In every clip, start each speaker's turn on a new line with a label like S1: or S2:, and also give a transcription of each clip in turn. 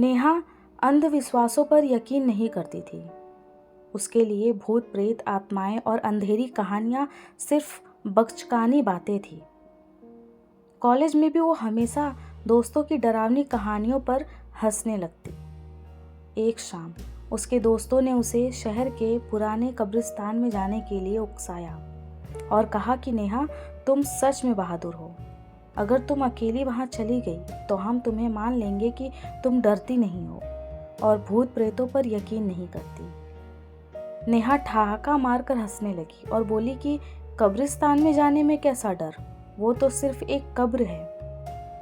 S1: नेहा अंधविश्वासों पर यकीन नहीं करती थी। उसके लिए भूत प्रेत, आत्माएं और अंधेरी कहानियां सिर्फ बचकानी बातें थी। कॉलेज में भी वो हमेशा दोस्तों की डरावनी कहानियों पर हंसने लगती। एक शाम उसके दोस्तों ने उसे शहर के पुराने कब्रिस्तान में जाने के लिए उकसाया और कहा कि नेहा, तुम सच में बहादुर हो। अगर तुम अकेली वहां चली गई तो हम तुम्हें मान लेंगे कि तुम डरती नहीं हो और भूत प्रेतों पर यकीन नहीं करती। नेहा ठहाका मारकर हंसने लगी और बोली कि कब्रिस्तान में जाने में कैसा डर, वो तो सिर्फ एक कब्र है।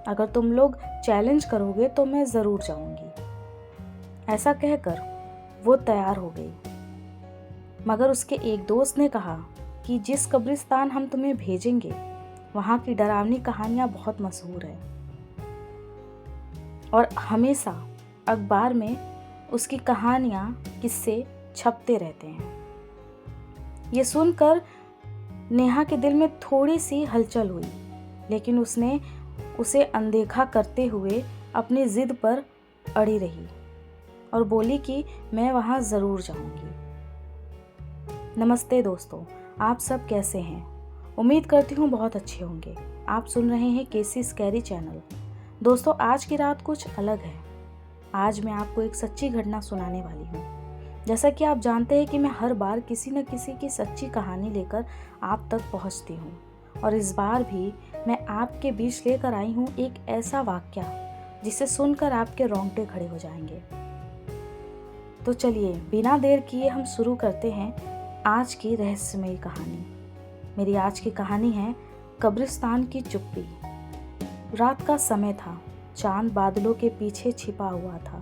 S1: अगर तुम लोग चैलेंज करोगे तो मैं ज़रूर जाऊंगी। ऐसा कहकर वो तैयार हो गई। मगर उसके एक दोस्त ने कहा कि जिस कब्रिस्तान हम तुम्हें भेजेंगे वहाँ की डरावनी कहानियाँ बहुत मशहूर है और हमेशा अखबार में उसकी कहानियाँ, किस्से छपते रहते हैं। ये सुनकर नेहा के दिल में थोड़ी सी हलचल हुई, लेकिन उसने उसे अनदेखा करते हुए अपनी जिद पर अड़ी रही और बोली कि मैं वहाँ ज़रूर जाऊँगी। नमस्ते दोस्तों, आप सब कैसे हैं? उम्मीद करती हूँ बहुत अच्छे होंगे। आप सुन रहे हैं केसी स्कैरी चैनल। दोस्तों, आज की रात कुछ अलग है। आज मैं आपको एक सच्ची घटना सुनाने वाली हूँ। जैसा कि आप जानते हैं कि मैं हर बार किसी न किसी की सच्ची कहानी लेकर आप तक पहुँचती हूँ, और इस बार भी मैं आपके बीच लेकर आई हूँ एक ऐसा वाक़या जिसे सुनकर आपके रोंगटे खड़े हो जाएंगे। तो चलिए बिना देर किए हम शुरू करते हैं आज की रहस्यमयी कहानी। मेरी आज की कहानी है कब्रिस्तान की चुप्पी। रात का समय था, चांद बादलों के पीछे छिपा हुआ था।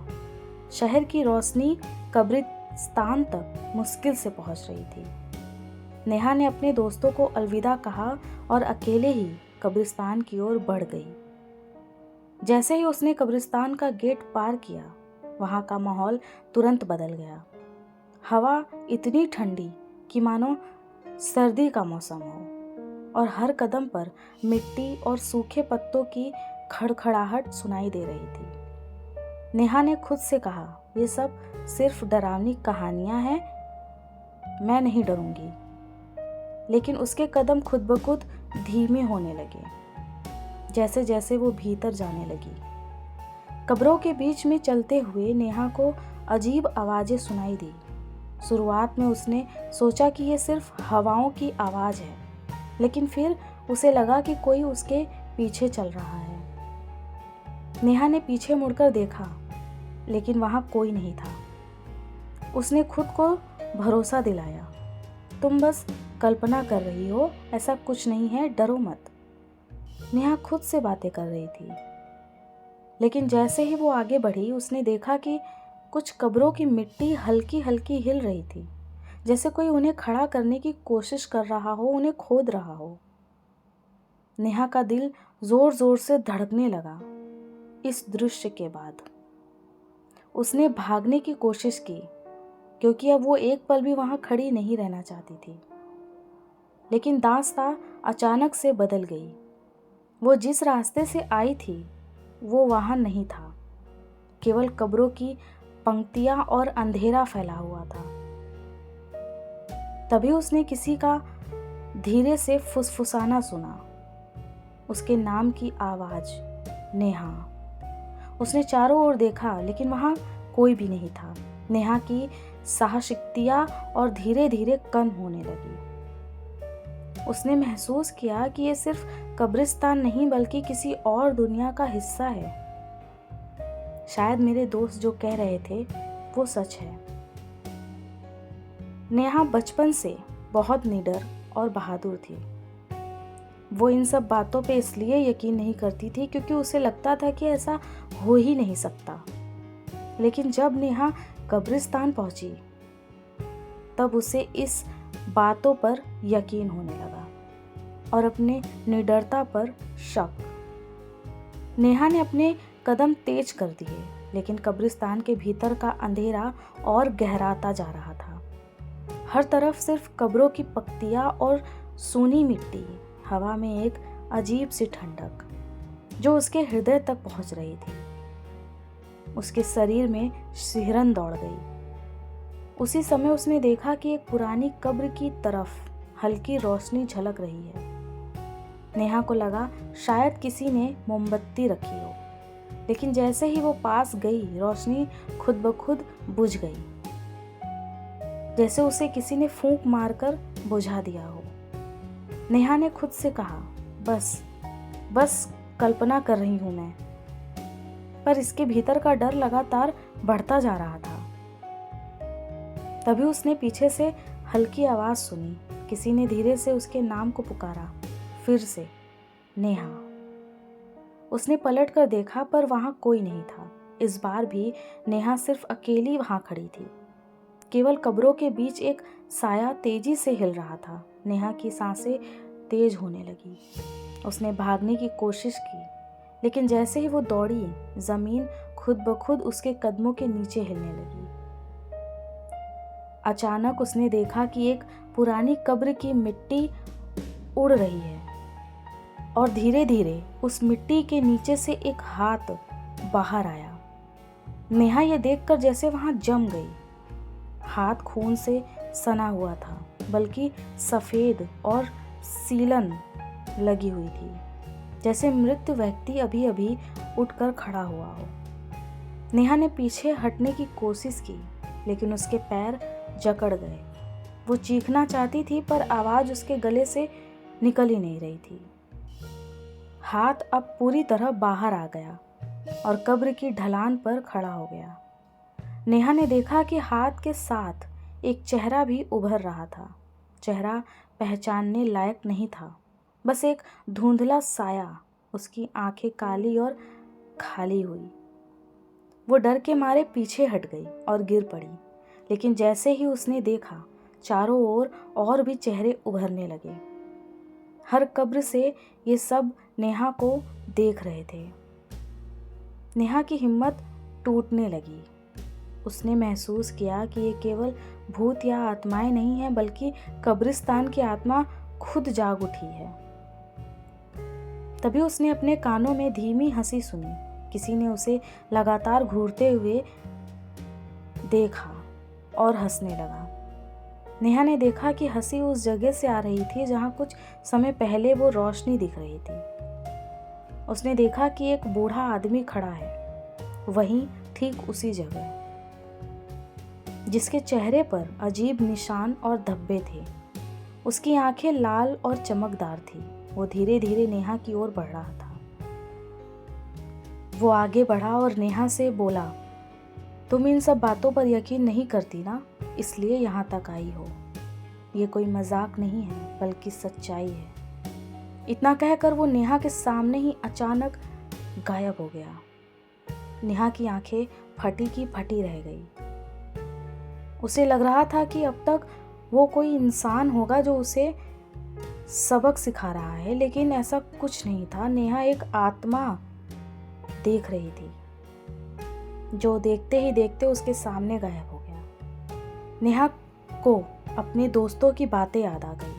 S1: शहर की रोशनी कब्रिस्तान तक मुश्किल से पहुंच रही थी। नेहा ने अपने दोस्तों को अलविदा कहा और अकेले ही कब्रिस्तान की ओर बढ़ गई। जैसे ही उसने कब्रिस्तान का गेट पार किया, वहां का माहौल तुरंत बदल गया। हवा इतनी ठंडी कि मानो सर्दी का मौसम हो, और हर कदम पर मिट्टी और सूखे पत्तों की खड़खड़ाहट सुनाई दे रही थी। नेहा ने खुद से कहा, ये सब सिर्फ डरावनी कहानियां हैं, मैं नहीं डरूंगी। लेकिन उसके कदम खुद ब खुद धीमे होने लगे जैसे जैसे वो भीतर जाने लगी। कब्रों के बीच में चलते हुए नेहा को अजीब आवाज़ें सुनाई दी। शुरुआत में उसने सोचा कि ये सिर्फ हवाओं की आवाज़ है, लेकिन फिर उसे लगा कि कोई उसके पीछे चल रहा है। नेहा ने पीछे मुड़कर देखा, लेकिन वहाँ कोई नहीं था। उसने खुद को भरोसा दिलाया, तुम बस कल्पना कर रही हो, ऐसा कुछ नहीं है, डरो मत। नेहा खुद से बातें कर रही थी। लेकिन जैसे ही वो आगे बढ़ी, उसने देखा कि कुछ कब्रों की मिट्टी हल्की हल्की हिल रही थी, जैसे कोई उन्हें खड़ा करने की कोशिश कर रहा हो, उन्हें खोद रहा हो। नेहा का दिल जोर जोर से धड़कने लगा। इस दृश्य के बाद उसने भागने की कोशिश की, क्योंकि अब वो एक पल भी वहां खड़ी नहीं रहना चाहती थी। लेकिन दास्तां अचानक से बदल गई। वो जिस रास्ते से आई थी वो वहां नहीं था। केवल कब्रों की पंक्तियां और अंधेरा फैला हुआ था। तभी उसने किसी का धीरे से फुसफुसाना सुना, उसके नाम की आवाज, नेहा। उसने चारों ओर देखा, लेकिन वहां कोई भी नहीं था। नेहा की साहसिकता और धीरे धीरे कम होने लगी। उसने महसूस किया कि ये सिर्फ कब्रिस्तान नहीं, बल्कि किसी और दुनिया का हिस्सा है। शायद मेरे दोस्त जो कह रहे थे वो सच है। नेहा बचपन से बहुत निडर और बहादुर थी। वो इन सब बातों पे इसलिए यकीन नहीं करती थी क्योंकि उसे लगता था कि ऐसा हो ही नहीं सकता। लेकिन जब नेहा कब्रिस्तान पहुंची, तब उसे इस बातों पर यकीन होने लगा और अपने निडरता पर शक। नेहा ने अपने कदम तेज कर दिए, लेकिन कब्रिस्तान के भीतर का अंधेरा और गहराता जा रहा था। हर तरफ सिर्फ कब्रों की पत्तियां और सूनी मिट्टी, हवा में एक अजीब सी ठंडक जो उसके हृदय तक पहुंच रही थी। उसके शरीर में सिहरन दौड़ गई। उसी समय उसने देखा कि एक पुरानी कब्र की तरफ हल्की रोशनी झलक रही है। नेहा को लगा शायद किसी ने मोमबत्ती रखी हो, लेकिन जैसे ही वो पास गई रोशनी खुद ब खुद बुझ गई, जैसे उसे किसी ने फूंक मारकर बुझा दिया हो। नेहा ने खुद से कहा, बस कल्पना कर रही हूं मैं। पर इसके भीतर का डर लगातार बढ़ता जा रहा था। तभी उसने पीछे से हल्की आवाज सुनी। किसी ने धीरे से उसके नाम को पुकारा, फिर से, नेहा। उसने पलट कर देखा पर वहां कोई नहीं था। इस बार भी नेहा सिर्फ अकेली वहां खड़ी थी। केवल कब्रों के बीच एक साया तेजी से हिल रहा था। नेहा की सांसें तेज होने लगी। उसने भागने की कोशिश की, लेकिन जैसे ही वो दौड़ी, जमीन खुद ब खुद उसके कदमों के नीचे हिलने लगी। अचानक उसने देखा कि एक पुरानी कब्र की मिट्टी उड़ रही है और धीरे धीरे उस मिट्टी के नीचे से एक हाथ बाहर आया। नेहा ये देखकर जैसे वहां जम गई। हाथ खून से सना हुआ था, बल्कि सफेद और सीलन लगी हुई थी, जैसे मृत व्यक्ति अभी अभी उठकर खड़ा हुआ हो। नेहा ने पीछे हटने की कोशिश की, लेकिन उसके पैर जकड़ गए। वो चीखना चाहती थी पर आवाज उसके गले से निकल ही नहीं रही थी। हाथ अब पूरी तरह बाहर आ गया और कब्र की ढलान पर खड़ा हो गया। नेहा ने देखा कि हाथ के साथ एक चेहरा भी उभर रहा था। चेहरा पहचानने लायक नहीं था, बस एक धुंधला साया। उसकी आंखें काली और खाली हुई। वो डर के मारे पीछे हट गई और गिर पड़ी, लेकिन जैसे ही उसने देखा, चारों ओर और भी चेहरे उभरने लगे। हर कब्र से ये सब नेहा को देख रहे थे। नेहा की हिम्मत टूटने लगी। उसने महसूस किया कि ये केवल भूत या आत्माएं नहीं हैं, बल्कि कब्रिस्तान की आत्मा खुद जाग उठी है। तभी उसने अपने कानों में धीमी हंसी सुनी। किसी ने उसे लगातार घूरते हुए देखा और हंसने लगा। नेहा ने देखा कि हंसी उस जगह से आ रही थी जहां कुछ समय पहले वो रोशनी दिख रही थी। उसने देखा कि एक बूढ़ा आदमी खड़ा है, वहीं ठीक उसी जगह, जिसके चेहरे पर अजीब निशान और धब्बे थे। उसकी आंखें लाल और चमकदार थी। वो धीरे धीरे नेहा की ओर बढ़ रहा था। वो आगे बढ़ा और नेहा से बोला, तुम इन सब बातों पर यकीन नहीं करती ना, इसलिए यहाँ तक आई हो। ये कोई मजाक नहीं है, बल्कि सच्चाई है। इतना कहकर वो नेहा के सामने ही अचानक गायब हो गया। नेहा की आंखें फटी की फटी रह गई। उसे लग रहा था कि अब तक वो कोई इंसान होगा जो उसे सबक सिखा रहा है, लेकिन ऐसा कुछ नहीं था। नेहा एक आत्मा देख रही थी, जो देखते ही देखते उसके सामने गायब हो गया। नेहा को अपने दोस्तों की बातें याद आ गई।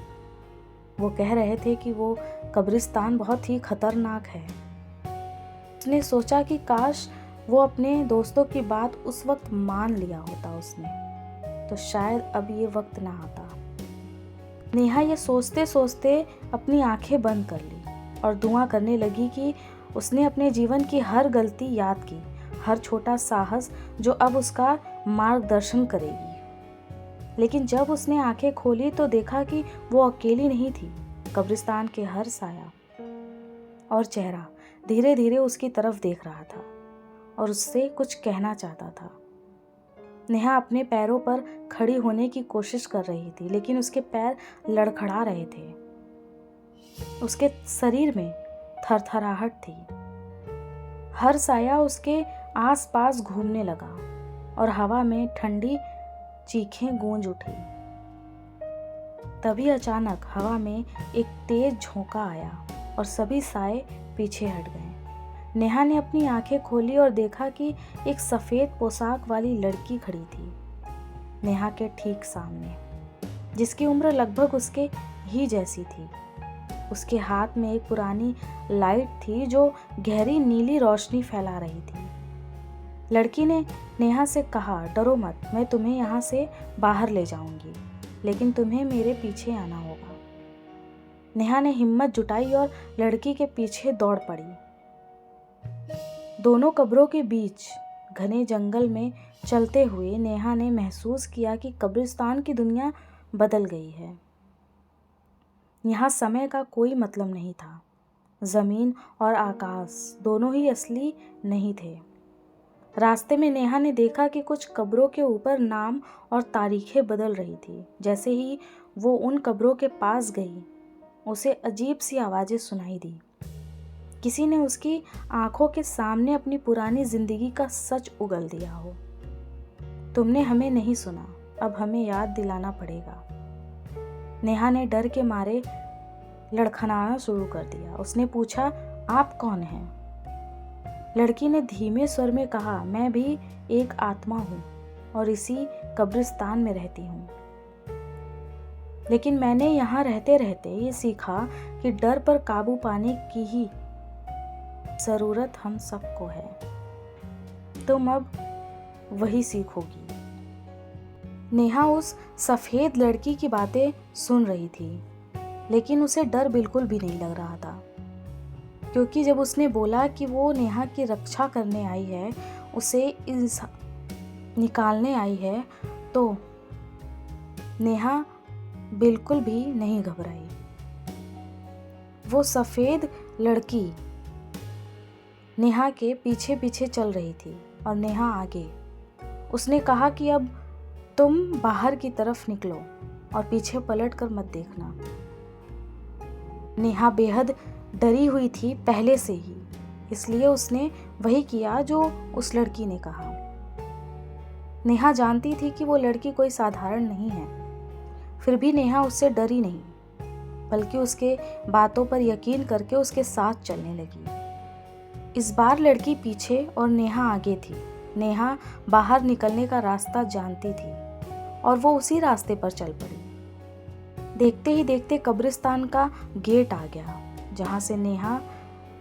S1: वो कह रहे थे कि वो कब्रिस्तान बहुत ही खतरनाक है। उसने सोचा कि काश वो अपने दोस्तों की बात उस वक्त मान लिया होता उसने, तो शायद अब ये वक्त ना आता। नेहा ये सोचते सोचते अपनी आंखें बंद कर ली और दुआ करने लगी कि उसने अपने जीवन की हर गलती याद की, हर छोटा साहस जो अब उसका मार्गदर्शन करेगी। लेकिन जब उसने आंखें खोली तो देखा कि वो अकेली नहीं थी। कब्रिस्तान के हर साया और चेहरा धीरे धीरे उसकी तरफ देख रहा था और उससे कुछ कहना चाहता था। नेहा अपने पैरों पर खड़ी होने की कोशिश कर रही थी, लेकिन उसके पैर लड़खड़ा रहे थे। उसके शरीर में थरथराहट थी। हर साया उसके आसपास घूमने लगा और हवा में ठंडी चीखें गूंज उठी। तभी अचानक हवा में एक तेज झोंका आया और सभी साए पीछे हट गए। नेहा ने अपनी आंखें खोली और देखा कि एक सफेद पोशाक वाली लड़की खड़ी थी नेहा के ठीक सामने, जिसकी उम्र लगभग उसके ही जैसी थी। उसके हाथ में एक पुरानी लाइट थी जो गहरी नीली रोशनी फैला रही थी। लड़की ने नेहा से कहा, डरो मत, मैं तुम्हें यहाँ से बाहर ले जाऊंगी, लेकिन तुम्हें मेरे पीछे आना होगा। नेहा ने हिम्मत जुटाई और लड़की के पीछे दौड़ पड़ी। दोनों कब्रों के बीच घने जंगल में चलते हुए नेहा ने महसूस किया कि कब्रिस्तान की दुनिया बदल गई है। यहाँ समय का कोई मतलब नहीं था। ज़मीन और आकाश दोनों ही असली नहीं थे। रास्ते में नेहा ने देखा कि कुछ कब्रों के ऊपर नाम और तारीखें बदल रही थी। जैसे ही वो उन कब्रों के पास गई, उसे अजीब सी आवाज़ें सुनाई दी। किसी ने उसकी आंखों के सामने अपनी पुरानी जिंदगी का सच उगल दिया हो। तुमने हमें नहीं सुना, अब हमें याद दिलाना पड़ेगा। नेहा ने डर के मारे लड़खड़ाना शुरू कर दिया। उसने पूछा, आप कौन हैं? लड़की ने धीमे स्वर में कहा, मैं भी एक आत्मा हूँ और इसी कब्रिस्तान में रहती हूँ। लेकिन मैंने यहाँ रहते रहते ये सीखा कि डर पर काबू पाने की ही ज़रूरत हम सबको है। तुम अब वही सीखोगी। नेहा उस सफ़ेद लड़की की बातें सुन रही थी, लेकिन उसे डर बिल्कुल भी नहीं लग रहा था, क्योंकि जब उसने बोला कि वो नेहा की रक्षा करने आई है, उसे निकालने आई है, तो नेहा बिल्कुल भी नहीं घबराई। वो सफ़ेद लड़की नेहा के पीछे पीछे चल रही थी और नेहा आगे। उसने कहा कि अब तुम बाहर की तरफ निकलो और पीछे पलट कर मत देखना। नेहा बेहद डरी हुई थी पहले से ही, इसलिए उसने वही किया जो उस लड़की ने कहा। नेहा जानती थी कि वो लड़की कोई साधारण नहीं है, फिर भी नेहा उससे डरी नहीं, बल्कि उसके बातों पर यकीन करके उसके साथ चलने लगी। इस बार लड़की पीछे और नेहा आगे थी। नेहा बाहर निकलने का रास्ता जानती थी और वो उसी रास्ते पर चल पड़ी। देखते ही देखते कब्रिस्तान का गेट आ गया, जहाँ से नेहा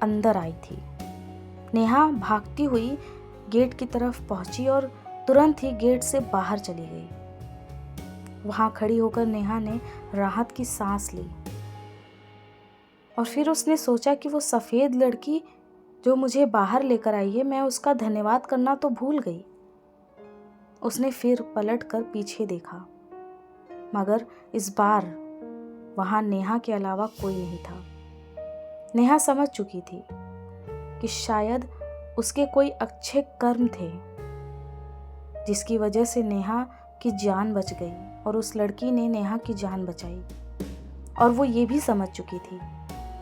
S1: अंदर आई थी। नेहा भागती हुई गेट की तरफ पहुंची और तुरंत ही गेट से बाहर चली गई। वहां खड़ी होकर नेहा ने राहत की सांस ली और फिर उसने सोचा कि वो सफ़ेद लड़की जो मुझे बाहर लेकर आई है, मैं उसका धन्यवाद करना तो भूल गई। उसने फिर पलट कर पीछे देखा, मगर इस बार वहां नेहा के अलावा कोई नहीं था। नेहा समझ चुकी थी कि शायद उसके कोई अच्छे कर्म थे, जिसकी वजह से नेहा की जान बच गई और उस लड़की ने नेहा की जान बचाई। और वो ये भी समझ चुकी थी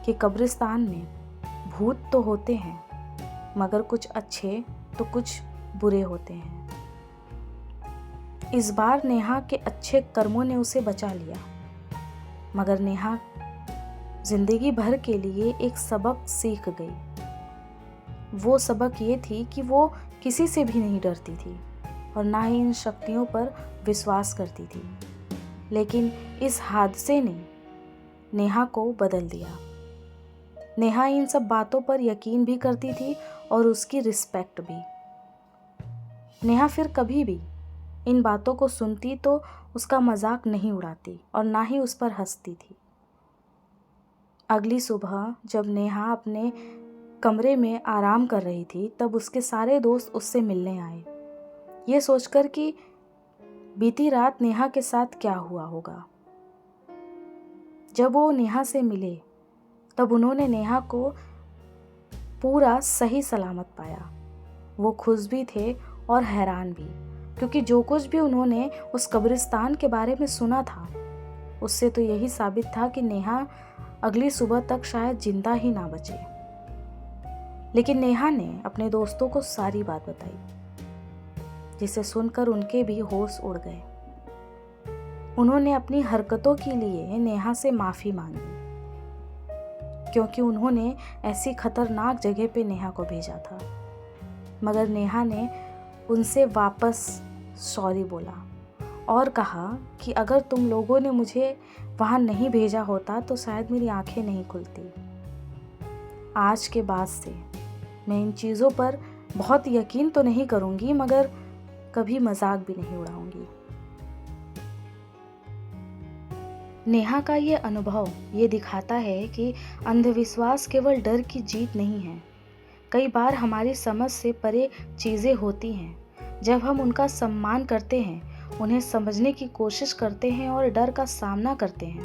S1: कि कब्रिस्तान में भूत तो होते हैं, मगर कुछ अच्छे तो कुछ बुरे होते हैं। इस बार नेहा के अच्छे कर्मों ने उसे बचा लिया, मगर नेहा जिंदगी भर के लिए एक सबक सीख गई। वो सबक ये थी कि वो किसी से भी नहीं डरती थी और ना ही इन शक्तियों पर विश्वास करती थी। लेकिन इस हादसे ने नेहा को बदल दिया। नेहा इन सब बातों पर यकीन भी करती थी और उसकी रिस्पेक्ट भी। नेहा फिर कभी भी इन बातों को सुनती तो उसका मजाक नहीं उड़ाती और ना ही उस पर हंसती थी। अगली सुबह जब नेहा अपने कमरे में आराम कर रही थी, तब उसके सारे दोस्त उससे मिलने आए, ये सोचकर कि बीती रात नेहा के साथ क्या हुआ होगा। जब वो नेहा से मिले तब उन्होंने नेहा को पूरा सही सलामत पाया। वो खुश भी थे और हैरान भी, क्योंकि जो कुछ भी उन्होंने उस कब्रिस्तान के बारे में सुना था, उससे तो यही साबित था कि नेहा अगली सुबह तक शायद जिंदा ही ना बचे। लेकिन नेहा ने अपने दोस्तों को सारी बात बताई, जिसे सुनकर उनके भी होश उड़ गए। उन्होंने अपनी हरकतों के लिए नेहा से माफ़ी मांगी, क्योंकि उन्होंने ऐसी खतरनाक जगह पे नेहा को भेजा था। मगर नेहा ने उनसे वापस सॉरी बोला और कहा कि अगर तुम लोगों ने मुझे वहाँ नहीं भेजा होता तो शायद मेरी आंखें नहीं खुलती। आज के बाद से मैं इन चीज़ों पर बहुत यकीन तो नहीं करूँगी, मगर कभी मजाक भी नहीं उड़ाऊंगी। नेहा का ये अनुभव ये दिखाता है कि अंधविश्वास केवल डर की जीत नहीं है। कई बार हमारी समझ से परे चीज़ें होती हैं। जब हम उनका सम्मान करते हैं, उन्हें समझने की कोशिश करते हैं और डर का सामना करते हैं,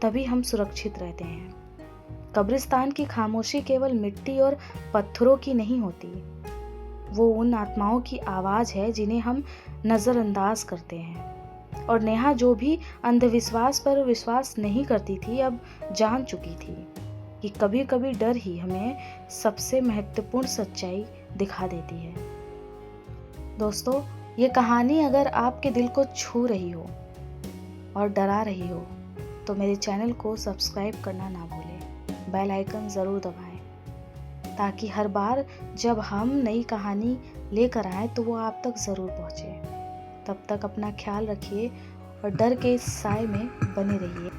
S1: तभी हम सुरक्षित रहते हैं। कब्रिस्तान की खामोशी केवल मिट्टी और पत्थरों की नहीं होती, वो उन आत्माओं की आवाज़ है जिन्हें हम नज़रअंदाज करते हैं। और नेहा जो भी अंधविश्वास पर विश्वास नहीं करती थी, अब जान चुकी थी कि कभी कभी डर ही हमें सबसे महत्वपूर्ण सच्चाई दिखा देती है। दोस्तों, ये कहानी अगर आपके दिल को छू रही हो और डरा रही हो, तो मेरे चैनल को सब्सक्राइब करना ना भूलें। बेल आइकन ज़रूर दबाएं, ताकि हर बार जब हम नई कहानी लेकर आएँ तो वो आप तक ज़रूर पहुँचे। तब तक अपना ख्याल रखिए और डर के इस साए में बने रहिए।